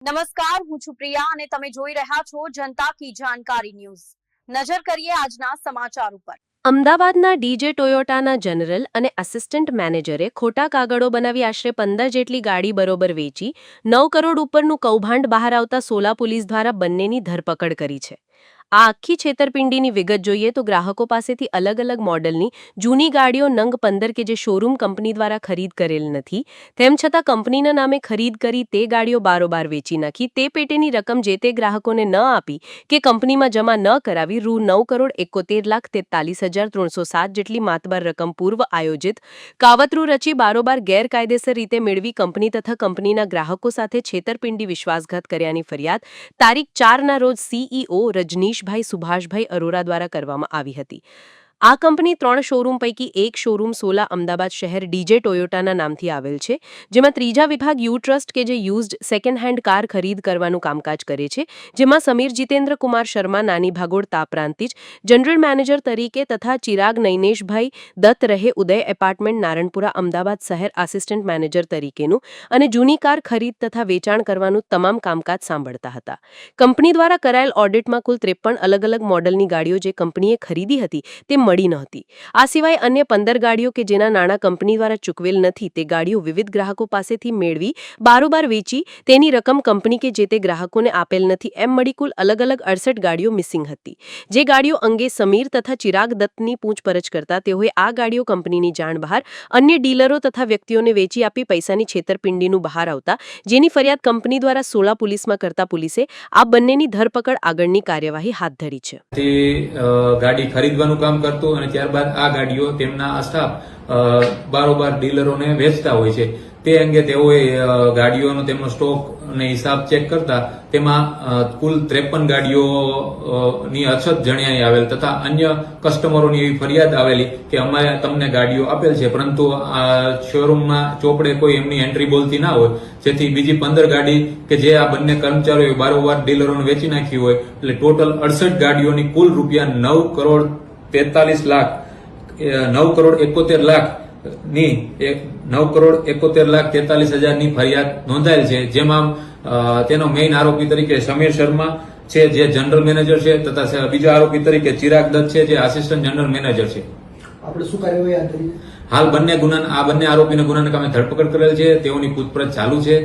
નમસ્કાર, હું છું પ્રિયા અને તમે જોઈ રહ્યા છો જનતા કી જાણકારી ન્યૂઝ। નજર કરીએ આજના સમાચાર ઉપર। અમદાવાદના ડીજે ટોયોટાના જનરલ અને આસિસ્ટન્ટ મેનેજરે ખોટા કાગળો બનાવી આશરે 15 જેટલી ગાડી બરોબર વેચી 9 કરોડ ઉપરનું કૌભાંડ બહાર આવતા સોલા પોલીસ દ્વારા બંનેની ધરપકડ કરી છે। આ આખી છેતરપિંડીની વિગત જોઈએ તો ગ્રાહકો પાસેથી અલગ અલગ મોડલની જૂની ગાડીઓ નંગ 15 કે જે શોરૂમ કંપની દ્વારા ખરીદ કરેલ નથી, તેમ છતાં કંપનીના નામે ખરીદ કરી તે ગાડીઓ બારોબાર વેચી નાખી તે પેટેની રકમ જે તે ગ્રાહકોને ન આપી કે કંપનીમાં જમા ન કરાવી રૂ 9,71,43,307 જેટલી માતબાર રકમ પૂર્વ આયોજિત કાવતરું રચી બારોબાર ગેરકાયદેસર રીતે મેળવી કંપની તથા કંપનીના ગ્રાહકો સાથે છેતરપિંડી વિશ્વાસઘાત કર્યાની ફરિયાદ તારીખ 4ના રોજ સીઈઓ રજનીશભાઈ સુભાષભાઈ અરોરા દ્વારા કરવામાં આવી હતી। આ કંપની 3 શોરૂમ પૈકી એક શોરૂમ સોલા અમદાવાદ શહેર ડીજે ટોયોટાના નામથી આવેલ છે, જેમાં ત્રીજા વિભાગ યુ ટ્રસ્ટ કે જે યુઝડ સેકન્ડ હેન્ડ કાર ખરીદ કરવાનું કામકાજ કરે છે, જેમાં સમીર જીતેન્દ્ર કુમાર શર્મા નાની ભાગોળ તાપરાંતિજ જનરલ મેનેજર તરીકે તથા ચિરાગ નૈનેશભાઈ દત્ત રહે ઉદય એપાર્ટમેન્ટ નારણપુરા અમદાવાદ શહેર આસિસ્ટન્ટ મેનેજર તરીકેનું અને જૂની કાર ખરીદ તથા વેચાણ કરવાનું તમામ કામકાજ સાંભળતા હતા। કંપની દ્વારા કરાયેલ ઓડિટમાં કુલ 53 અલગ અલગ મોડલની ગાડીઓ જે કંપનીએ ખરીદી હતી તે મળી નહોતી। આ સિવાય અન્ય 15 ગાડીઓ કે જેના નાણાં કંપની દ્વારા ચૂકવેલ નથી તે ગાડીઓ વિવિધ ગ્રાહકો પાસેથી મેળવી બારોબાર વેચી તેની રકમ કંપની કે જે તે ગ્રાહકોને આપેલ નથી એમ મળી કુલ અલગ અલગ 68 ગાડીઓ મિસિંગ હતી। જે ગાડીઓ અંગે સમીર તથા ચિરાગ દત્તની પૂછપરછ કરતા તેઓએ આ ગાડીઓ કંપનીની જાણ બહાર અન્ય ડીલરો તથા વ્યક્તિઓને વેચી આપી પૈસાની છેતરપિંડીનું બહાર આવતા જેની ફરિયાદ કંપની દ્વારા સોલા પોલીસમાં કરતા પોલીસે આ બંનેની ધરપકડ આગળની કાર્યવાહી હાથ ધરી છે। તે ગાડી ખરીદવાનું કામ કરતો અને ત્યારબાદ આ ગાડીઓ તેમના સ્ટાફ બારોબાર ડીલરોને વેચતા હોય છે। તે અંગે તેઓએ ગાડીઓનો તેમનો સ્ટોક અને હિસાબ ચેક કરતા તેમાં કુલ 53 ગાડીઓની અછત જણાઈ આવેલ તથા અન્ય કસ્ટમરોની એવી ફરિયાદ આવેલી કે અમારે તમને ગાડીઓ આપેલ છે પરંતુ આ શોરૂમમાં ચોપડે કોઈ એમની એન્ટ્રી બોલતી ના હોય, જેથી બીજી 15 ગાડી કે જે આ બંને કર્મચારીઓએ બારોબાર ડીલરોને વેચી નાખી હોય એટલે ટોટલ 68 ગાડીઓની કુલ રૂપિયા 9,71,43,000ની ફરિયાદ નોંધાયેલ છે, જેમાં તેનો મેઇન આરોપી તરીકે સમીર શર્મા છે જે જનરલ મેનેજર છે તથા બીજા આરોપી તરીકે ચિરાગ દત્ત છે જે આસિસ્ટન્ટ જનરલ મેનેજર છે। આપણે શું કાર્યવાહી હાલ બંને આરોપીને ગુનાના કામે ધરપકડ કરેલ છે, તેઓની પૂછપરછ ચાલુ છે।